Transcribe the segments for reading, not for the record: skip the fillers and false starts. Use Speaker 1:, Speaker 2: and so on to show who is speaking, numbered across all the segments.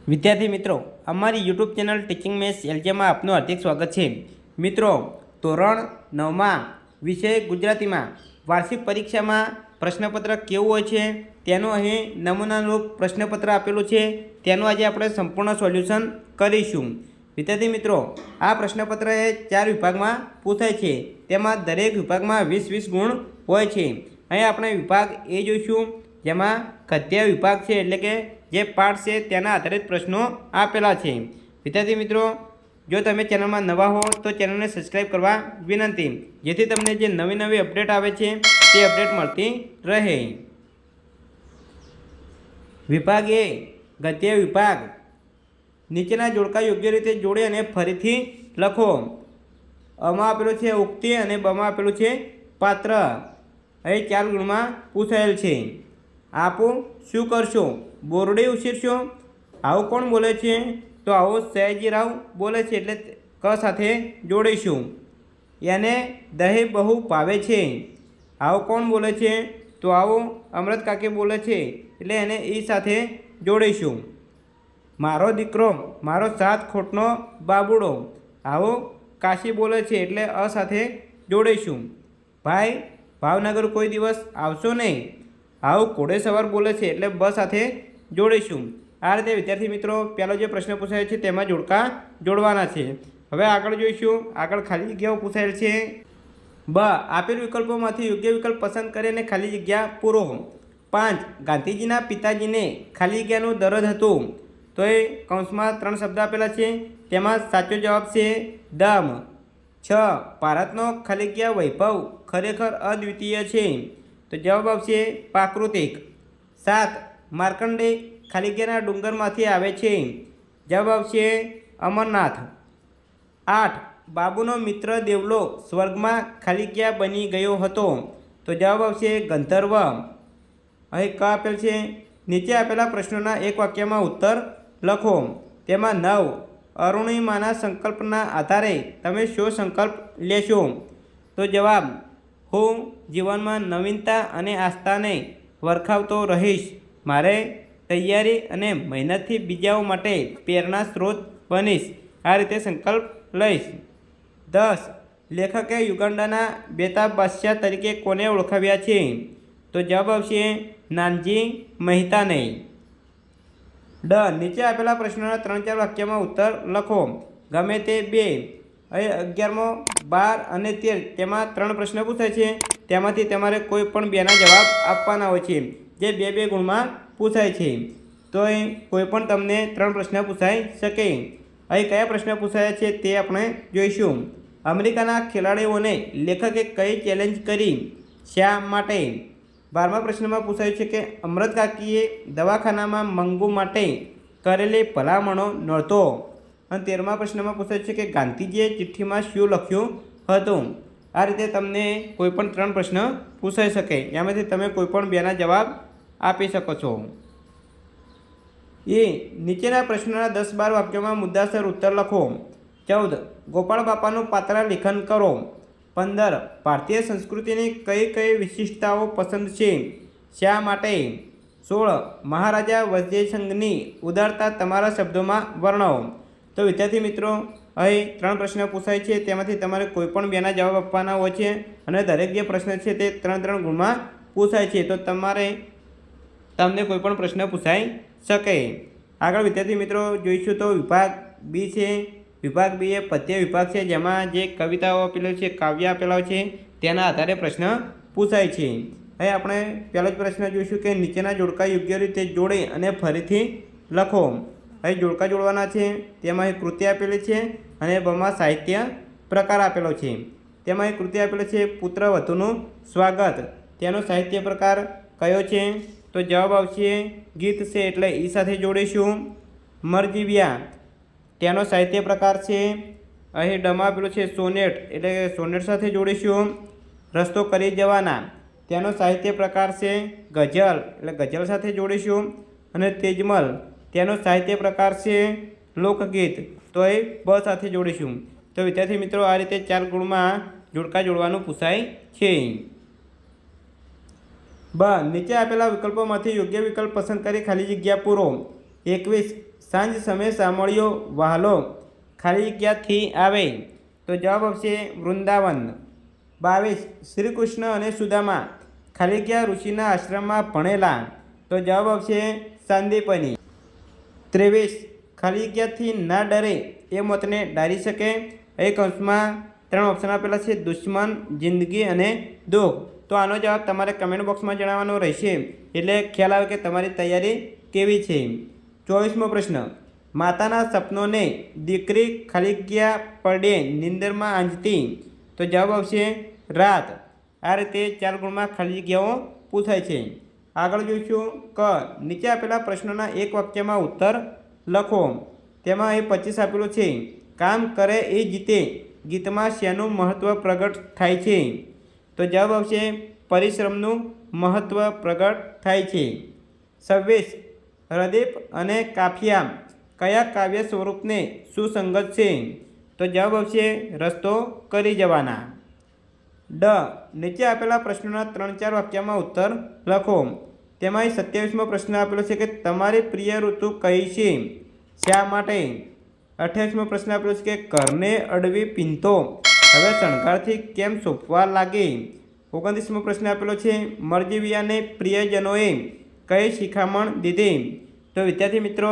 Speaker 1: વિદ્યાર્થી મિત્રો, અમારી યુટ્યુબ ચેનલ ટીચિંગ મેથ્સ એલજેમાં આપનું હાર્દિક સ્વાગત છે. મિત્રો, ધોરણ 9માં વિષય ગુજરાતીમાં વાર્ષિક પરીક્ષામાં પ્રશ્નપત્ર કેવું હોય છે તેનું અહીં નમૂનારૂપ પ્રશ્નપત્ર આપેલું છે. તેનું આજે આપણે સંપૂર્ણ સોલ્યુશન કરીશું. વિદ્યાર્થી મિત્રો, આ પ્રશ્નપત્ર એ 4 વિભાગમાં પૂછાય છે. તેમાં દરેક વિભાગમાં 20-20 ગુણ હોય છે. અહીં આપણે વિભાગ એ જોઈશું, જેમાં ગદ્ય વિભાગ છે, એટલે કે જે પાઠ છે તેના આધારિત પ્રશ્નો આપેલા છે. વિદ્યાર્થી મિત્રો, જો તમે ચેનલમાં નવા હો તો ચેનલને સબસ્ક્રાઈબ કરવા વિનંતી, જેથી તમને જે નવી અપડેટ આવે છે તે અપડેટ મળતી રહે. વિભાગ એ ગદ્ય વિભાગ. નીચેના જોડકા યોગ્ય રીતે જોડી અને ફરીથી લખો. અમાં આપેલું છે ઉક્તિ અને બમાં આપેલું છે પાત્ર. અહીં 4 ગુણમાં પૂછાયેલ છે. આપો શું કરશો? બોરડી ઉછીરશો. આવું કોણ બોલે છે? તો આવો સયાજીરાવ બોલે છે, એટલે ક સાથે જોડીશું. એને દહીં બહુ ભાવે છે. આવું કોણ બોલે છે? તો આવો અમૃત કાકી બોલે છે, એટલે એને ઈ સાથે જોડીશું. મારો દીકરો મારો 7 ખોટનો બાબુડો. આવો કાશી બોલે છે, એટલે અ સાથે જોડીશું. ભાઈ ભાવનગર કોઈ દિવસ આવશો નહીં. આવું ઘોડે સવાર બોલે છે, એટલે બ સાથે જોડીશું. આ રીતે વિદ્યાર્થી મિત્રો, પહેલો જે પ્રશ્ન પૂછાયો છે તેમાં જોડકા જોડવાના છે. હવે આગળ જોઈશું. આગળ ખાલી જગ્યાઓ પૂછાયેલ છે. બ. આપેલ વિકલ્પોમાંથી યોગ્ય વિકલ્પ પસંદ કરીને ખાલી જગ્યા પૂરો. 5. ગાંધીજીના પિતાજીને ખાલી જગ્યાનું દરદ હતું. તો એ કૌંસમાં 3 શબ્દ આપેલા છે. તેમાં સાચો જવાબ છે દમ. 6. ભારતનો ખાલી જગ્યા વૈભવ ખરેખર અદ્વિતીય છે. તો જવાબ આવશે પ્રાકૃતિક. 7. માર્કંડે ખાલી જગ્યાના ડુંગરમાંથી આવે છે. જવાબ આવશે અમરનાથ. 8. બાબુનો મિત્ર દેવલો સ્વર્ગમાં ખાલી જગ્યા બની ગયો હતો. તો જવાબ આવશે ગંધર્વ. અહીં ક આપેલ છે. નીચે આપેલા પ્રશ્નોના એક વાક્યમાં ઉત્તર લખો. તેમાં 9. અરુણિમાના સંકલ્પના આધારે તમે શો સંકલ્પ લેશો? તો જવાબ, હું જીવનમાં નવીનતા અને આસ્થાને વરખાવતો રહીશ. મારે તૈયારી અને મહેનતથી બીજાઓ માટે પ્રેરણા સ્ત્રોત બનીશ. આ રીતે સંકલ્પ લઈશ. 10. લેખકે યુગાન્ડાના બેતાબ બાદશાહ તરીકે કોને ઓળખાવ્યા છે? તો જવાબ આવશે નાનજી મહેતાને. ડ. નીચે આપેલા પ્રશ્નોના 3-4 વાક્યમાં ઉત્તર લખો. ગમે તે 2. અહીં 11મો 12 અને 13 તેમાં 3 પ્રશ્ન પૂછાય છે. તેમાંથી તમારે કોઈ પણ 2ના જવાબ આપવાના હોય છે, જે 2-2 ગુણમાં પૂછાય છે. તો અહીં કોઈ પણ તમને 3 પ્રશ્ન પૂછાઈ શકે. અહીં કયા પ્રશ્ન પૂછાયા છે તે આપણે જોઈશું. અમેરિકાના ખેલાડીઓને લેખકે કઈ ચેલેન્જ કરી? શા માટે? 12મા પ્રશ્નમાં પૂછાયું છે કે અમૃત કાકીએ દવાખાનામાં મંગુ માટે કરેલી ભલામણો નોંધો. અને 13મા પ્રશ્નમાં પૂછાયું છે કે ગાંધીજીએ ચિઠ્ઠીમાં શું લખ્યું હતું? આ રીતે તમને કોઈ પણ 3 પ્રશ્ન પૂછાઈ શકે. એમાંથી તમે કોઈ પણ 2ના જવાબ આપી શકો છો. એ. નીચેના પ્રશ્નોના 10-12 વાક્યોમાં મુદ્દાસર ઉત્તર લખો. 14. ગોપાળ બાપાનું પાત્ર લેખન કરો. 15. ભારતીય સંસ્કૃતિની કઈ કઈ વિશિષ્ટતાઓ પસંદ છે? શા માટે? 16. મહારાજા વજયસંઘની ઉદારતા તમારા શબ્દોમાં વર્ણવો. તો વિદ્યાર્થી મિત્રો, અહીં 3 પ્રશ્ન પૂછાય છે. તેમાંથી તમારે કોઈ પણ 2ના જવાબ આપવાના હોય છે, અને દરેક જે પ્રશ્ન છે તે 3-3 ગુણમાં પૂછાય છે. તો તમને કોઈ પણ પ્રશ્ન પૂછાઈ શકે. આગળ વિદ્યાર્થી મિત્રો જોઈશું તો વિભાગ બી છે. વિભાગ બી એ પદ્ય વિભાગ છે, જેમાં જે કવિતાઓ આપેલી છે, કાવ્ય આપેલા છે, તેના આધારે પ્રશ્ન પૂછાય છે. અહીં આપણે પહેલો જ પ્રશ્ન જોઈશું કે નીચેના જોડકા યોગ્ય રીતે જોડે અને ફરીથી લખો. અહીં જોડકા જોડવાના છે. તેમાં એક કૃતિ આપેલી છે અને બમાં સાહિત્ય પ્રકાર આપેલો છે. તેમાં એક કૃતિ આપેલી છે પુત્રવધુનું સ્વાગત. તેનો સાહિત્ય પ્રકાર કયો છે? તો જવાબ આવશે ગીત છે, એટલે ઈ સાથે જોડીશું. મરજીવ્યા તેનો સાહિત્ય પ્રકાર છે. અહીં ડમાં આપેલું છે સોનેટ, એટલે સોનેટ સાથે જોડીશું. રસ્તો કરી જવાના તેનો સાહિત્ય પ્રકાર છે ગઝલ, એટલે ગઝલ સાથે જોડીશું. અને તેજમલ તેનો સાહિત્ય પ્રકાર છે લોકગીત, તો એ બ સાથે જોડીશું. તો વિદ્યાર્થી મિત્રો, આ રીતે 4 ગુણમાં જોડકા જોડવાનું પૂછાય છે. બ. નીચે આપેલા વિકલ્પોમાંથી યોગ્ય વિકલ્પ પસંદ કરી ખાલી જગ્યા પૂરો. 21. સાંજ સમયે સાંભળ્યો વહાલો ખાલી ક્યાંથી આવે? તો જવાબ આવશે વૃંદાવન. 22 શ્રી કૃષ્ણ અને સુદામા ખાલી ક્યાં ઋષિના આશ્રમમાં ભણેલા? તો જવાબ આવશે સાંદીપની. 23 ખાલી ક્યાંથી ના ડરે એ મોતને ડારી શકે? એ કૌંસમાં 3 ઓપ્શન આપેલા છે: દુશ્મન, જિંદગી અને દુઃખ. તો આનો જવાબ તમારે કમેન્ટ બોક્સમાં જણાવવાનો રહેશે, એટલે ખ્યાલ આવે કે તમારી તૈયારી કેવી છે. 24મો પ્રશ્ન, માતાના સપનોને દીકરી ખાલી ક્યાં પડે નિંદરમાં આંજતી? તો જવાબ આવશે રાત. આ રીતે 4 ગુણમાં ખાલી જગ્યાઓ પૂછાય છે. આગળ જોઈશું ક. નીચે આપેલા પ્રશ્નોના એક વાક્યમાં ઉત્તર લખો. તેમાં એ 25 આપેલું છે. કામ કરે એ જીતે ગીતમાં શેનું મહત્ત્વ પ્રગટ થાય છે? તો જવાબ આવશે પરિશ્રમનું મહત્ત્વ પ્રગટ થાય છે. 26 હૃદીપ અને કાફિયા કયા કાવ્ય સ્વરૂપને સુસંગત છે? તો જવાબ આવશે રસ્તો કરી જવાના. ડ. નીચે આપેલા પ્રશ્નોના 3-4 વાક્યમાં ઉત્તર લખો. તેમાં 27મો પ્રશ્ન આપેલો છે કે તમારી પ્રિય ઋતુ કઈ છે? શા માટે? 28મો પ્રશ્ન આપેલો છે કે ઘરને અડવી પીંતો હવે શણગારથી કેમ સોંપવા લાગી? 29મો પ્રશ્ન આપેલો છે મરજીવિયાને પ્રિયજનોએ કઈ શિખામણ દીધી? તો વિદ્યાર્થી મિત્રો,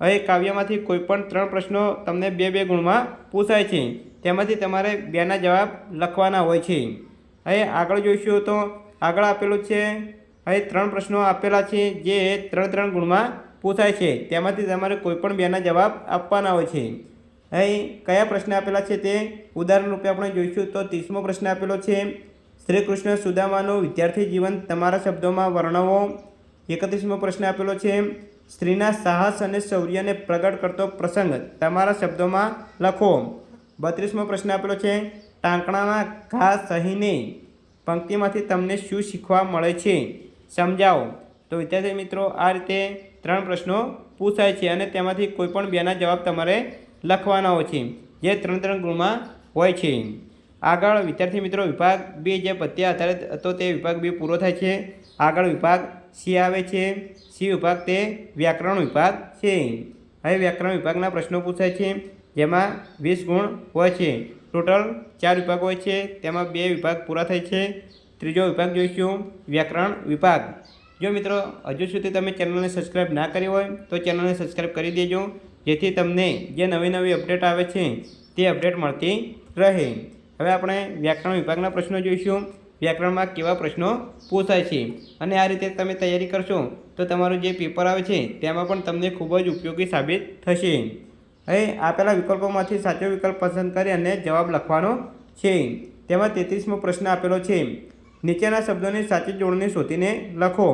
Speaker 1: અહીં કાવ્યમાંથી કોઈપણ 3 પ્રશ્નો તમને 2-2 ગુણમાં પૂછાય છે. તેમાંથી તમારે 2ના જવાબ લખવાના હોય છે. અહીં આગળ જોઈશું તો આગળ આપેલું છે, અહીં 3 પ્રશ્નો આપેલા છે જે 3-3 ગુણમાં પૂછાય છે. તેમાંથી તમારે કોઈપણ 2ના જવાબ આપવાના હોય છે. અહીં કયા પ્રશ્ન આપેલા છે તે ઉદાહરણ રૂપે આપણે જોઈશું. તો 30મો પ્રશ્ન આપેલો છે શ્રી કૃષ્ણ સુદામાનું વિદ્યાર્થી જીવન તમારા શબ્દોમાં વર્ણવો. 31મો પ્રશ્ન આપેલો છે સ્ત્રીના સાહસ અને શૌર્યને પ્રગટ કરતો પ્રસંગ તમારા શબ્દોમાં લખો. 32મો પ્રશ્ન આપેલો છે ટાંકણાના ઘા સહીને પંક્તિમાંથી તમને શું શીખવા મળે છે? સમજાવો. તો વિદ્યાર્થી મિત્રો, આ રીતે 3 પ્રશ્નો પૂછાય છે અને તેમાંથી કોઈપણ 2ના જવાબ તમારે લખવાના હોય છે, જે 3-3 ગુણમાં હોય છે. આગળ વિદ્યાર્થી મિત્રો વિભાગ 2 જે પદ્ય આધારિત હતો તે વિભાગ 2 પૂરો થાય છે. આગળ વિભાગ સી આવે છે. સી વિભાગ તે વ્યાકરણ વિભાગ છે. હવે વ્યાકરણ વિભાગના પ્રશ્નો પૂછાય છે, જેમાં 20 ગુણ હોય છે. ટોટલ 4 વિભાગ હોય છે, તેમાં 2 વિભાગ પૂરા થાય છે. ત્રીજો વિભાગ જોઈશું વ્યાકરણ વિભાગ. જો મિત્રો હજુ સુધી તમે ચેનલને સબસ્ક્રાઈબ ના કરી હોય તો ચેનલને સબસ્ક્રાઈબ કરી દેજો, જેથી તમને જે નવી અપડેટ આવે છે તે અપડેટ મળતી રહે. હવે આપણે વ્યાકરણ વિભાગના પ્રશ્નો જોઈશું. વ્યાકરણમાં કેવા પ્રશ્નો પૂછાય છે, અને આ રીતે તમે તૈયારી કરશો તો તમારું જે પેપર આવે છે તેમાં પણ તમને ખૂબ જ ઉપયોગી સાબિત થશે. હવે આપેલા વિકલ્પોમાંથી સાચો વિકલ્પ પસંદ કરી અને જવાબ લખવાનો છે. તેમાં 33મો પ્રશ્ન આપેલો છે નીચેના શબ્દોની સાચી જોડણી શોધીને લખો.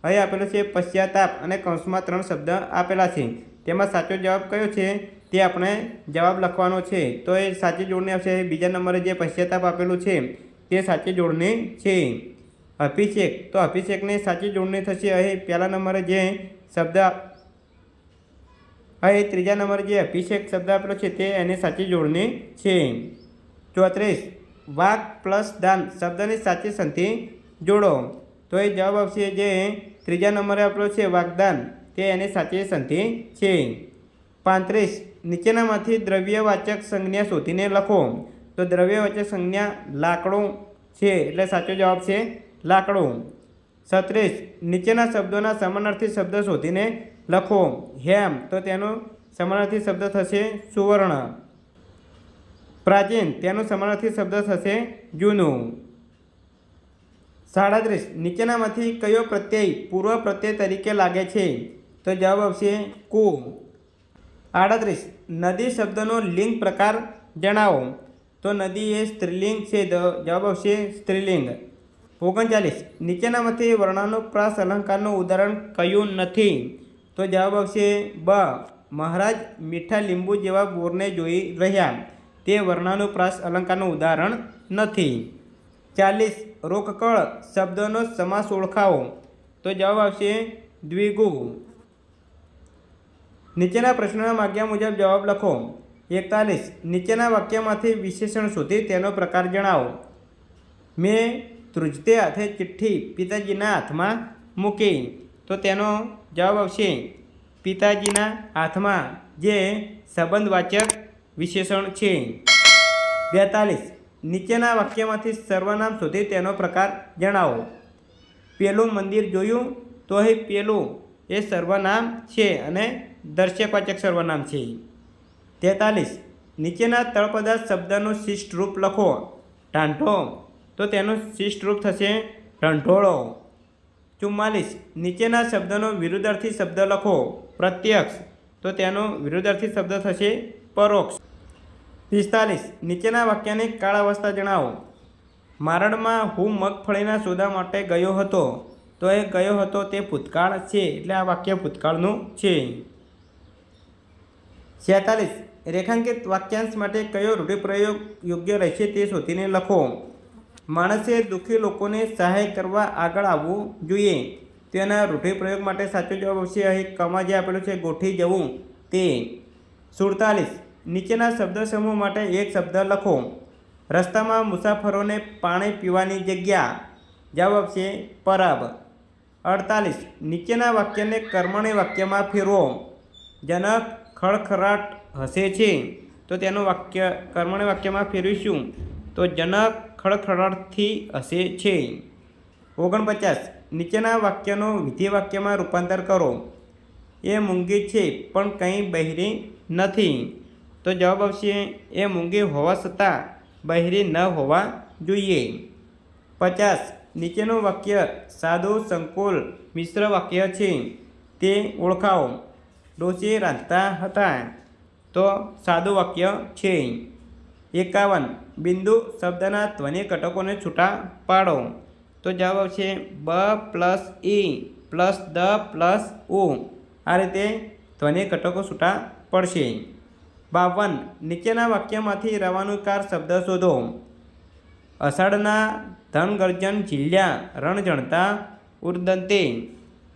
Speaker 1: હવે આપેલો છે પશ્ચાતાપ અને કૌંસમાં 3 શબ્દ આપેલા છે. તેમાં સાચો જવાબ કયો છે તે આપણે જવાબ લખવાનો છે. તો એ સાચી જોડણી આવશે. બીજા નંબરે જે પશ્ચાતાપ આપેલું છે તે સાચી જોડણી છે. અભિષેક, તો અભિષેકની સાચી જોડણી થશે અહીં પહેલા નંબરે જે શબ્દ, અહીં ત્રીજા નંબરે જે અભિષેક શબ્દ આપેલો છે તે એની સાચી જોડણી છે. 34 વાક પ્લસ દાન શબ્દની સાચી સંધિ જોડો. તો એ જવાબ આવશે જે ત્રીજા નંબરે આપેલો છે વાગદાન, તે એની સાચી સંધિ છે. 35 નીચેનામાંથી દ્રવ્યવાચક સંજ્ઞા શોધીને લખો. તો દ્રવ્યવાચક સંજ્ઞા લાકડું છે, એટલે સાચો જવાબ છે લાકડું. 36 નીચેના શબ્દોના સમાનાર્થી શબ્દ શોધીને લખો. હેમ, તો તેનો સમાનાર્થી શબ્દ થશે સુવર્ણ. પ્રાચીન, તેનો સમાનાર્થી શબ્દ થશે જૂનું. 37 નીચેનામાંથી કયો પ્રત્યય પૂર્વ પ્રત્યય તરીકે લાગે છે? તો જવાબ આવશે કુ. 38 નદી શબ્દનો લિંગ પ્રકાર જણાવો. તો નદી એ સ્ત્રીલિંગ છે, તો જવાબ આવશે સ્ત્રીલિંગ. 39 નીચેનામાંથી વર્ણાનુપ્રાસ અલંકારનું ઉદાહરણ કયું નથી? તો જવાબ આવશે બ. મહારાજ મીઠા લીંબુ જેવા બોરને જોઈ રહ્યા, તે વર્ણાનુપ્રાસ અલંકારનું ઉદાહરણ નથી. 40 રોકકળ શબ્દનો સમાસ ઓળખાવો. તો જવાબ આવશે દ્વિગુ. નીચેના પ્રશ્નોના માગ્યા મુજબ જવાબ લખો. 41 નીચેના વાક્યમાંથી વિશેષણ શોધી તેનો પ્રકાર જણાવો. મેં ધ્રુજતે હાથે ચિઠ્ઠી પિતાજીના હાથમાં મૂકી. તો તેનો જવાબ આવશે પિતાજીના હાથમાં જે સંબંધવાચક વિશેષણ છે। 42 નીચેના વાક્યમાંથી સર્વનામ શોધી તેનો પ્રકાર જણાવો। પેલું મંદિર જોયું, તો અહીં પેલું એ સર્વનામ છે અને દર્શકવાચક સર્વનામ છે। 43 નીચેના તળપદાર્થ શબ્દનું શિષ્ટ રૂપ લખો। ટાંટો, તો તેનું શિષ્ટ રૂપ થશે ઢંઢોળો। 44 નીચેના શબ્દનો વિરુદ્ધાર્થી શબ્દ લખો। પ્રત્યક્ષ, તો તેનો વિરુદ્ધાર્થી શબ્દ થશે પરોક્ષ। 45 નીચેના વાક્યની કાળાવસ્થા જણાવો। મારણમાં હું મગફળીના સોદા માટે ગયો હતો, તો એ ગયો હતો તે ભૂતકાળ છે, એટલે આ વાક્ય ભૂતકાળનું છે। 46 રેખાંકિત વાક્યાંશ માટે કયો રૂઢિપ્રયોગ યોગ્ય રહેશે તે શોધીને લખો। માણસે દુઃખી લોકોને સહાય કરવા આગળ આવવું જોઈએ, તેના રૂઢિપ્રયોગ માટે સાચો જવાબ આવશે અહીં કમાં જે આપેલું છે ગોઠી જવું તે। 47 નીચેના શબ્દ સમૂહ માટે એક શબ્દ લખો। રસ્તામાં મુસાફરોને પાણી પીવાની જગ્યા, જવાબ આવશે પરબ। 48 નીચેના વાક્યને કર્મણી વાક્યમાં ફેરવો। જનક ખડખડાટ હસે છે, તો તેનું વાક્ય કર્મણી વાક્યમાં ફેરવીશું તો જનક ખડખડાટથી હસે છે। 49 નીચેના વાક્યનું વિધેય વાક્યમાં રૂપાંતર કરો। એ મૂંગી છે પણ કંઈ બહેરી નથી, તો જવાબ આવશે એ મૂંગી હોવા છતાં બહેરી ન હોવા જોઈએ। 50 નીચેનું વાક્ય સાદું સંકુલ મિશ્ર વાક્ય છે, તે ઓળખાવો। ડોશી રાંધતા હતા, તો સાદું વાક્ય છે। 51 બિંદુ શબ્દના ધ્વનિ ઘટકોને છૂટા પાડો, તો જવાબ આવશે બ પ્લસ ઈ પ્લસ દ પ્લસ ઉ। આ રીતે ધ્વનિ ઘટકો છૂટા પડશે। 52 નીચેના વાક્યમાંથી રવાનુકાર શબ્દ શોધો। અષાઢના ધનગર્જન ઝીલ્યા રણજણતા ઉર્દંતે,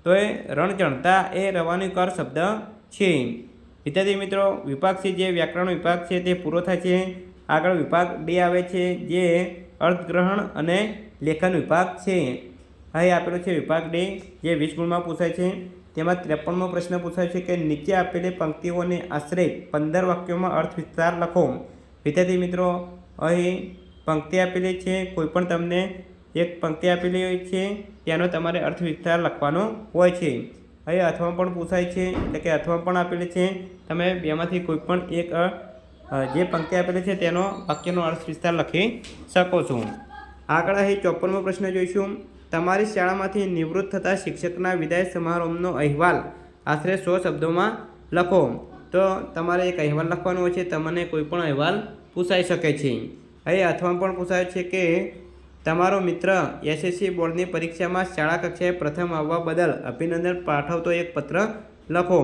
Speaker 1: તો એ રણજણતા એ રવાનુકાર શબ્દ છે। વિદ્યાર્થી મિત્રો, વિભાગ C જે વ્યાકરણ વિભાગ છે તે પૂરો થાય છે। આગળ વિભાગ D આવે છે જે અર્થગ્રહણ અને લેખન વિભાગ છે। અહીં આપેલો છે વિભાગ D જે 20 ગુણમાં પૂછાય છે। તેમાં 53મો પ્રશ્ન પૂછાય છે કે નીચે આપેલી પંક્તિઓને આશરે 15 વાક્યોમાં અર્થ વિસ્તાર લખો। વિદ્યાર્થી મિત્રો, અહીં પંક્તિ આપેલી છે, કોઈપણ તમને એક પંક્તિ આપેલી હોય છે તેનો તમારે અર્થ વિસ્તાર લખવાનો હોય છે। અહીં અથવા પણ પૂછાય છે, એટલે કે અથવા પણ આપેલી છે, તમે બેમાંથી કોઈ પણ એક જે પંક્તિ આપેલી છે તેનો વાક્યનો અર્થ વિસ્તાર લખી શકો છો। આગળ અહીં 54મો પ્રશ્ન જોઈશું। તમારી શાળામાંથી નિવૃત્ત થતા શિક્ષકના વિદાય સમારોહનો અહેવાલ આશરે 100 શબ્દોમાં લખો। તો તમારે એક અહેવાલ લખવાનો હોય છે, તમને કોઈ પણ અહેવાલ પૂછાઈ શકે છે। અહીં અથવા પણ પૂછાય છે કે તમારો મિત્ર SSC બોર્ડની પરીક્ષામાં શાળા કક્ષાએ પ્રથમ આવવા બદલ અભિનંદન પાઠવતો એક પત્ર લખો।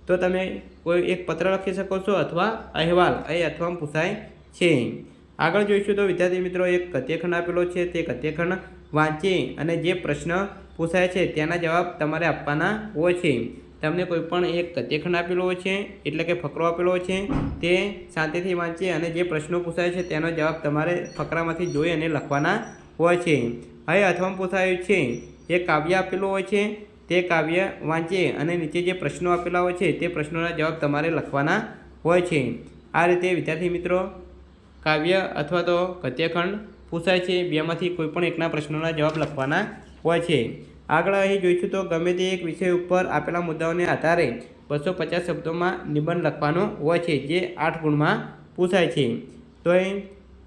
Speaker 1: તો તમે કોઈ એક પત્ર લખી શકો છો અથવા અહેવાલ, અહીં અથવા પૂછાય છે। આગળ જોઈશું તો વિદ્યાર્થી મિત્રો એક ગદ્યખંડ આપેલો છે, તે ગદ્યખંડ વાંચી અને જે પ્રશ્ન પૂછાય છે તેના જવાબ તમારે આપવાના હોય છે। તમને કોઈ પણ એક ગદ્યખંડ આપેલો હોય છે, એટલે કે ફકરો આપેલો હોય છે, તે શાંતિથી વાંચી અને જે પ્રશ્નો પૂછાય છે તેનો જવાબ તમારે ફકરામાંથી જોઈ અને લખવાના હોય છે। હવે અથવા પૂછાયું છે એક કાવ્ય આપેલું હોય છે, તે કાવ્ય વાંચી અને નીચે જે પ્રશ્નો આપેલા હોય છે તે પ્રશ્નોના જવાબ તમારે લખવાના હોય છે। આ રીતે વિદ્યાર્થી મિત્રો કાવ્ય અથવા તો ગદ્યખંડ પૂછાય છે, બેમાંથી કોઈ પણ એકના પ્રશ્નોના જવાબ લખવાના હોય છે। આગળ અહીં જોઈશું તો ગમે તે એક વિષય ઉપર આપેલા મુદ્દાઓને આધારે 250 શબ્દોમાં નિબંધ લખવાનો હોય છે, જે 8 ગુણમાં પૂછાય છે। તો એ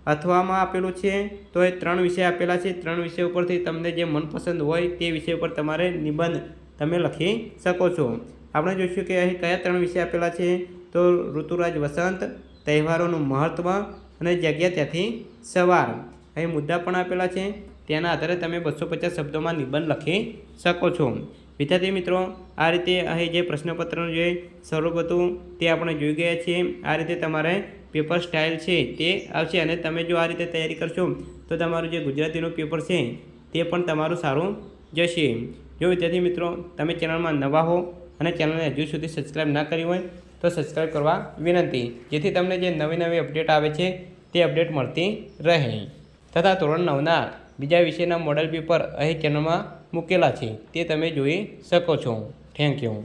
Speaker 1: અથવામાં આપેલું છે, તો એ 3 વિષય આપેલા છે, 3 વિષય ઉપરથી તમને જે મનપસંદ હોય તે વિષય ઉપર તમારે નિબંધ તમે લખી શકો છો। આપણે જોઈશું કે અહીં કયા 3 વિષય આપેલા છે, તો ઋતુરાજ વસંત, તહેવારોનું મહત્ત્વ અને જગ્યા ત્યાંથી સવાર। અહીં મુદ્દા પણ આપેલા છે, તેના આધારે તમે 250 શબ્દોમાં નિબંધ લખી શકો છો। વિદ્યાર્થી મિત્રો, આ રીતે અહીં જે પ્રશ્નપત્રનું જે સ્વરૂપ હતું તે આપણે જોઈ ગયા છીએ। આ રીતે તમારે પેપર સ્ટાઇલ છે તે આવશે અને તમે જો આ રીતે તૈયારી કરશો તો તમારું જે ગુજરાતીનું પેપર છે તે પણ તમારું સારું જશે। જો વિદ્યાર્થી મિત્રો તમે ચેનલમાં નવા હો અને ચેનલને હજુ સુધી સબસ્ક્રાઈબ ના કરી હોય તો સબસ્ક્રાઈબ કરવા વિનંતી, જેથી તમને જે નવી નવી અપડેટ આવે છે તે અપડેટ મળતી રહે। તથા ધોરણ 9ના બીજા વિષયના મોડેલ પેપર અહીં ચેનલમાં મૂકેલા છે, તે તમે જોઈ શકો છો। Thank you.